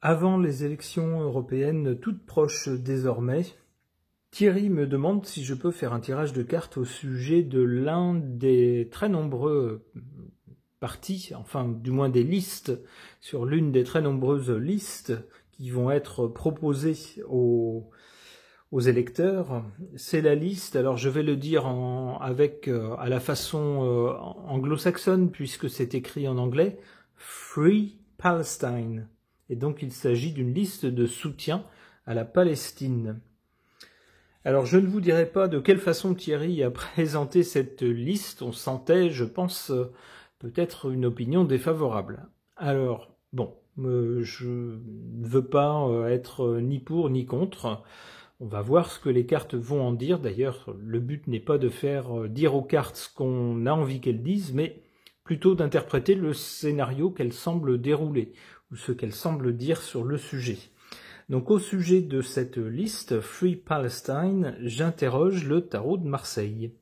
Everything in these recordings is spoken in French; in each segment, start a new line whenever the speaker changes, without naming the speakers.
Avant les élections européennes toutes proches désormais, Thierry me demande si je peux faire un tirage de cartes au sujet de l'un des très nombreux partis, enfin du moins des listes, sur l'une des très nombreuses listes qui vont être proposées aux électeurs. C'est la liste, alors je vais le dire à la façon anglo-saxonne, puisque c'est écrit en anglais, Free Palestine. Et donc il s'agit d'une liste de soutien à la Palestine. Alors je ne vous dirai pas de quelle façon Thierry a présenté cette liste, on sentait, je pense, peut-être une opinion défavorable. Alors, bon, je ne veux pas être ni pour ni contre. On va voir ce que les cartes vont en dire. D'ailleurs, le but n'est pas de faire dire aux cartes ce qu'on a envie qu'elles disent, mais plutôt d'interpréter le scénario qu'elles semblent dérouler, ou ce qu'elles semblent dire sur le sujet. Donc au sujet de cette liste, Free Palestine, j'interroge le tarot de Marseille.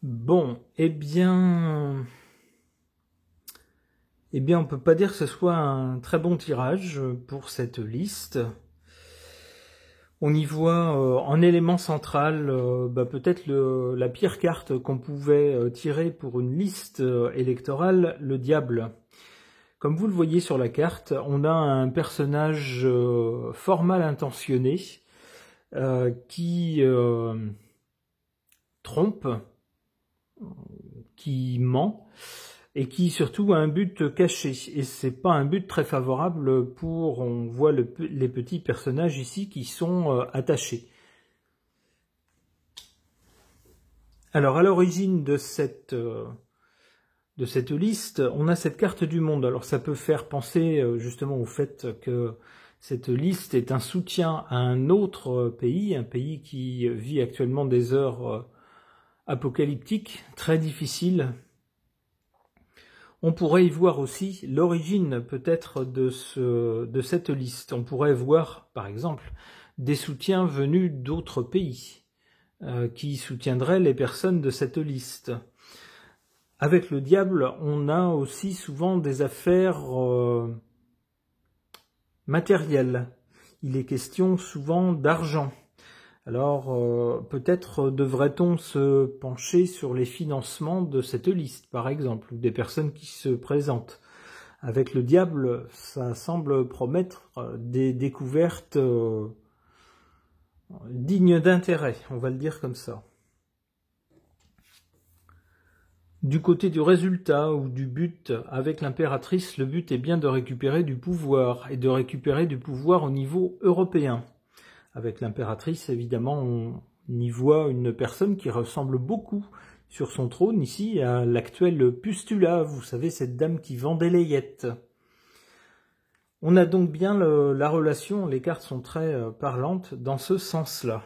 Bon, eh bien, on peut pas dire que ce soit un très bon tirage pour cette liste. On y voit en élément central peut-être la pire carte qu'on pouvait tirer pour une liste électorale, le diable. Comme vous le voyez sur la carte, on a un personnage fort mal intentionné qui trompe, qui ment, et qui surtout a un but caché. Et c'est pas un but très favorable pour, on voit les petits personnages ici qui sont attachés. Alors à l'origine de cette liste, on a cette carte du monde. Alors ça peut faire penser justement au fait que cette liste est un soutien à un autre pays, un pays qui vit actuellement des heures apocalyptiques, très difficiles. On pourrait y voir aussi l'origine peut-être de cette liste. On pourrait voir, par exemple, des soutiens venus d'autres pays qui soutiendraient les personnes de cette liste. Avec le diable, on a aussi souvent des affaires matérielles. Il est question souvent d'argent. Alors, peut-être devrait-on se pencher sur les financements de cette liste, par exemple, ou des personnes qui se présentent. Avec le diable, ça semble promettre des découvertes dignes d'intérêt, on va le dire comme ça. Du côté du résultat ou du but, avec l'impératrice, le but est bien de récupérer du pouvoir, et de récupérer du pouvoir au niveau européen. Avec l'impératrice, évidemment, on y voit une personne qui ressemble beaucoup sur son trône, ici, à l'actuelle Pustula, vous savez, cette dame qui vend des layettes. On a donc bien la relation, les cartes sont très parlantes dans ce sens-là.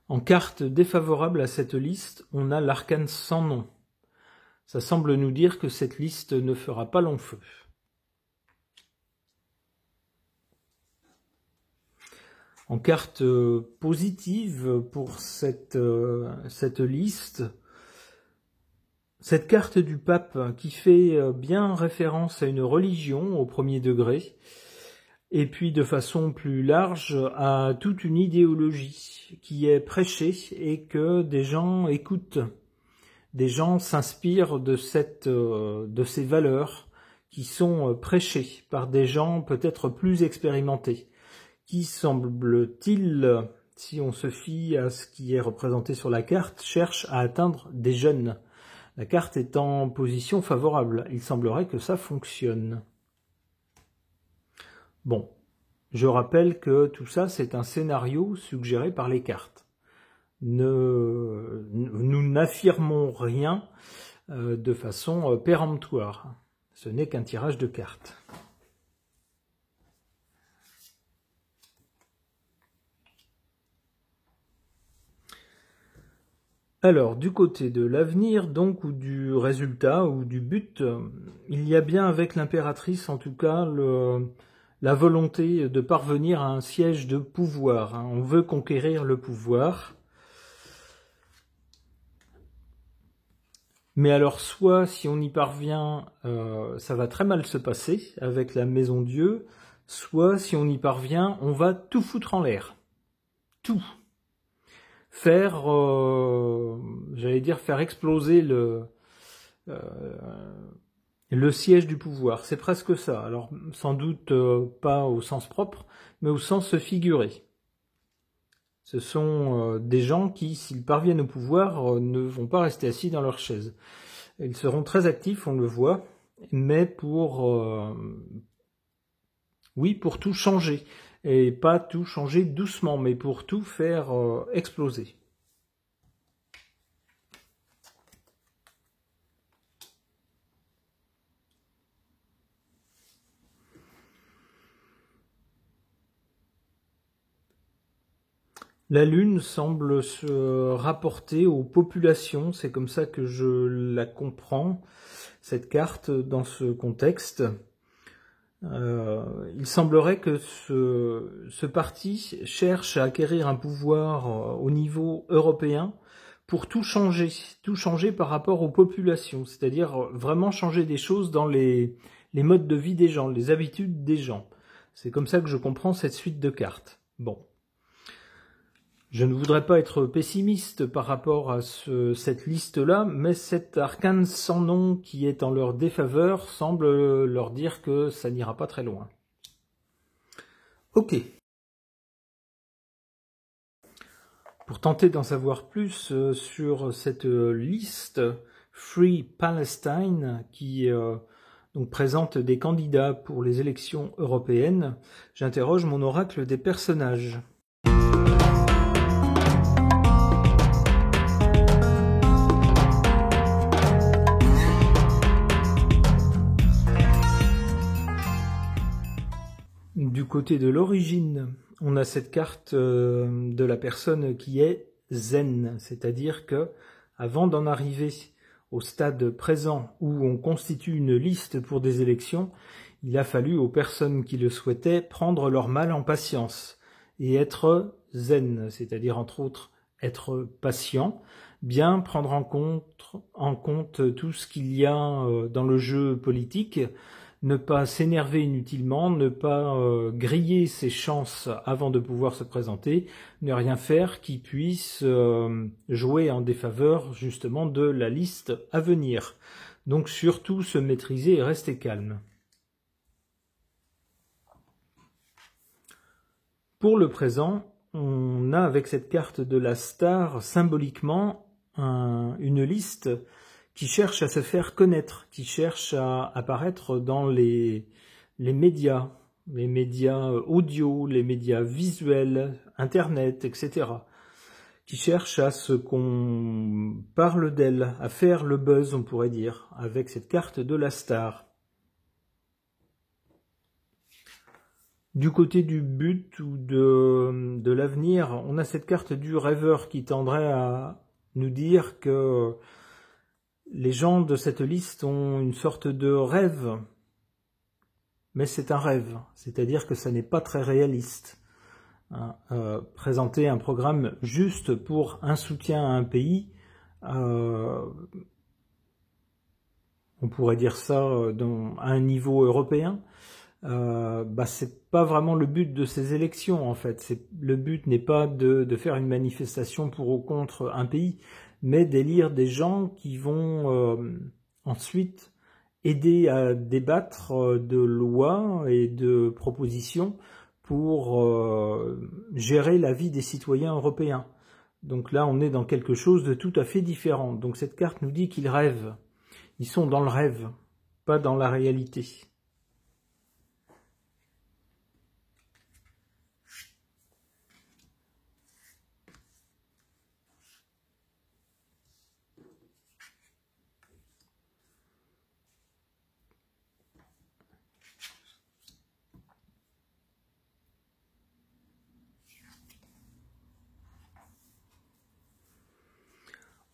En carte défavorable à cette liste, on a l'arcane sans nom. Ça semble nous dire que cette liste ne fera pas long feu. En carte positive pour cette liste, cette carte du pape qui fait bien référence à une religion au premier degré, et puis de façon plus large à toute une idéologie qui est prêchée et que des gens écoutent. Des gens s'inspirent de ces valeurs qui sont prêchées par des gens peut-être plus expérimentés, qui semble-t-il, si on se fie à ce qui est représenté sur la carte, cherchent à atteindre des jeunes. La carte est en position favorable, il semblerait que ça fonctionne. Bon, je rappelle que tout ça c'est un scénario suggéré par les cartes. Nous n'affirmons rien de façon péremptoire. Ce n'est qu'un tirage de cartes. Alors, du côté de l'avenir, donc, ou du résultat, ou du but, il y a bien avec l'impératrice, en tout cas, la volonté de parvenir à un siège de pouvoir. Hein. On veut conquérir le pouvoir. Mais alors, soit, si on y parvient, ça va très mal se passer avec la Maison Dieu, soit, si on y parvient, on va tout foutre en l'air. Tout. Faire, j'allais dire, faire exploser le siège du pouvoir. C'est presque ça. Alors, sans doute pas au sens propre, mais au sens figuré. Ce sont des gens qui, s'ils parviennent au pouvoir, ne vont pas rester assis dans leur chaise. Ils seront très actifs, on le voit, mais oui, pour tout changer. Et pas tout changer doucement, mais pour tout faire exploser. La Lune semble se rapporter aux populations, c'est comme ça que je la comprends, cette carte, dans ce contexte. Il semblerait que ce parti cherche à acquérir un pouvoir au niveau européen pour tout changer par rapport aux populations, c'est-à-dire vraiment changer des choses dans les modes de vie des gens, les habitudes des gens. C'est comme ça que je comprends cette suite de cartes. Bon. Je ne voudrais pas être pessimiste par rapport à cette liste-là, mais cet arcane sans nom qui est en leur défaveur semble leur dire que ça n'ira pas très loin. Ok. Pour tenter d'en savoir plus sur cette liste Free Palestine qui donc présente des candidats pour les élections européennes, j'interroge mon oracle des personnages. Du côté de l'origine, on a cette carte de la personne qui est zen, c'est-à-dire que avant d'en arriver au stade présent où on constitue une liste pour des élections, il a fallu aux personnes qui le souhaitaient prendre leur mal en patience et être zen, c'est-à-dire entre autres être patient, bien prendre en compte tout ce qu'il y a dans le jeu politique, ne pas s'énerver inutilement, ne pas griller ses chances avant de pouvoir se présenter, ne rien faire qui puisse jouer en défaveur justement de la liste à venir. Donc surtout se maîtriser et rester calme. Pour le présent, on a avec cette carte de la star symboliquement une liste qui cherche à se faire connaître, qui cherche à apparaître dans les médias audio, les médias visuels, Internet, etc., qui cherche à ce qu'on parle d'elle, à faire le buzz, on pourrait dire, avec cette carte de la star. Du côté du but ou de l'avenir, on a cette carte du rêveur qui tendrait à nous dire que les gens de cette liste ont une sorte de rêve, mais c'est un rêve, c'est-à-dire que ça n'est pas très réaliste. Présenter un programme juste pour un soutien à un pays, on pourrait dire ça à un niveau européen, c'est pas vraiment le but de ces élections en fait. Le but n'est pas de faire une manifestation pour ou contre un pays, mais d'élire des gens qui vont ensuite aider à débattre de lois et de propositions pour gérer la vie des citoyens européens. Donc là, on est dans quelque chose de tout à fait différent. Donc cette carte nous dit qu'ils rêvent. Ils sont dans le rêve, pas dans la réalité.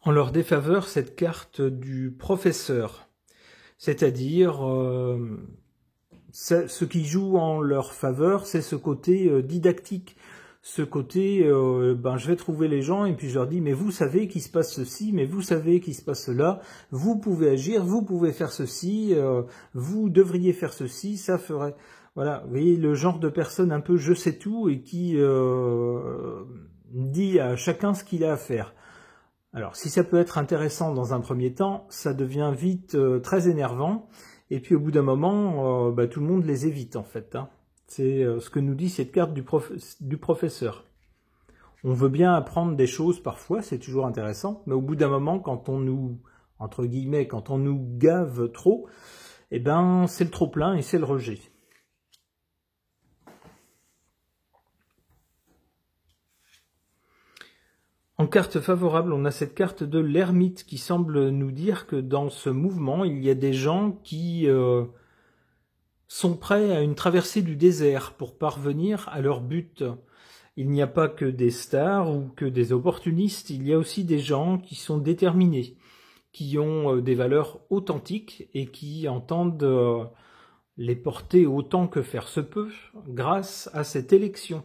en leur défaveur cette carte du professeur, c'est-à-dire ce qui joue en leur faveur, c'est ce côté didactique, ce côté je vais trouver les gens et puis je leur dis mais vous savez qu'il se passe ceci, mais vous savez qu'il se passe cela, vous pouvez agir, vous pouvez faire ceci, vous devriez faire ceci, ça ferait... Voilà, vous voyez le genre de personne un peu je sais tout et qui dit à chacun ce qu'il a à faire. Alors si ça peut être intéressant dans un premier temps, ça devient vite très énervant et puis au bout d'un moment, tout le monde les évite en fait. Hein. C'est ce que nous dit cette carte du professeur. On veut bien apprendre des choses parfois, c'est toujours intéressant, mais au bout d'un moment, quand on nous, entre guillemets, quand on nous gave trop, eh ben c'est le trop plein et c'est le rejet. En carte favorable, on a cette carte de l'ermite qui semble nous dire que dans ce mouvement, il y a des gens qui sont prêts à une traversée du désert pour parvenir à leur but. Il n'y a pas que des stars ou que des opportunistes, il y a aussi des gens qui sont déterminés, qui ont des valeurs authentiques et qui entendent les porter autant que faire se peut grâce à cette élection.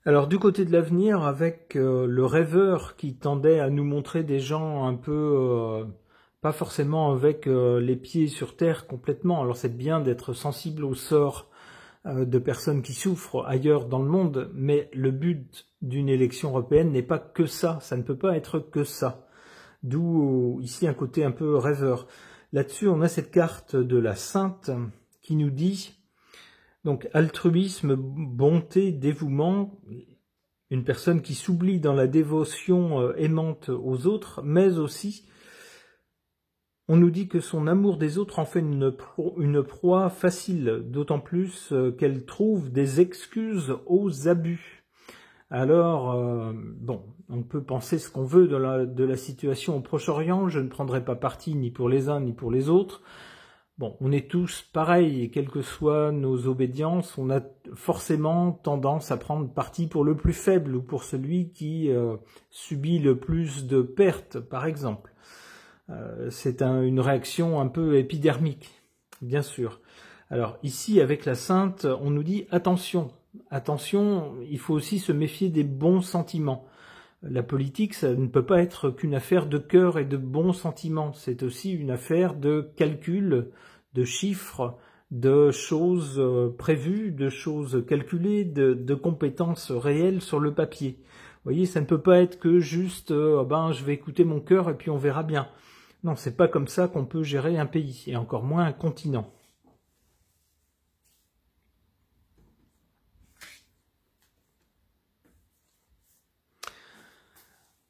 Alors du côté de l'avenir, avec le rêveur qui tendait à nous montrer des gens un peu, pas forcément avec les pieds sur terre complètement, alors c'est bien d'être sensible au sort de personnes qui souffrent ailleurs dans le monde, mais le but d'une élection européenne n'est pas que ça ne peut pas être que ça. D'où ici un côté un peu rêveur. Là-dessus, on a cette carte de la Sainte qui nous dit... Donc altruisme, bonté, dévouement, une personne qui s'oublie dans la dévotion aimante aux autres, mais aussi on nous dit que son amour des autres en fait une proie facile, d'autant plus qu'elle trouve des excuses aux abus. Alors, on peut penser ce qu'on veut de la situation au Proche-Orient, je ne prendrai pas parti ni pour les uns ni pour les autres. Bon, on est tous pareils, et quelles que soient nos obédiences, on a forcément tendance à prendre parti pour le plus faible ou pour celui qui subit le plus de pertes, par exemple. C'est une réaction un peu épidermique, bien sûr. Alors ici, avec la Sainte, on nous dit attention, attention, il faut aussi se méfier des bons sentiments. La politique, ça ne peut pas être qu'une affaire de cœur et de bons sentiments. C'est aussi une affaire de calcul, de chiffres, de choses prévues, de choses calculées, de compétences réelles sur le papier. Vous voyez, ça ne peut pas être que juste je vais écouter mon cœur et puis on verra bien. Non, c'est pas comme ça qu'on peut gérer un pays, et encore moins un continent.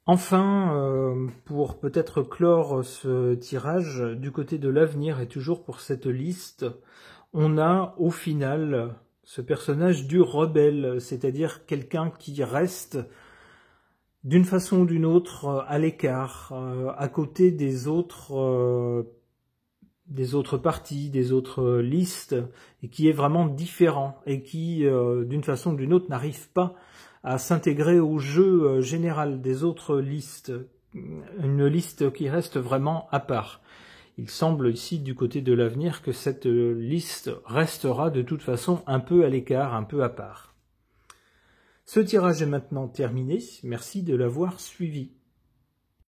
Enfin, pour peut-être clore ce tirage, du côté de l'avenir et toujours pour cette liste, on a au final ce personnage du rebelle, c'est-à-dire quelqu'un qui reste d'une façon ou d'une autre à l'écart, à côté des autres partis, des autres listes, et qui est vraiment différent, et qui, d'une façon ou d'une autre, n'arrive pas à s'intégrer au jeu général des autres listes, une liste qui reste vraiment à part. Il semble ici, du côté de l'avenir, que cette liste restera de toute façon un peu à l'écart, un peu à part. Ce tirage est maintenant terminé, merci de l'avoir suivi.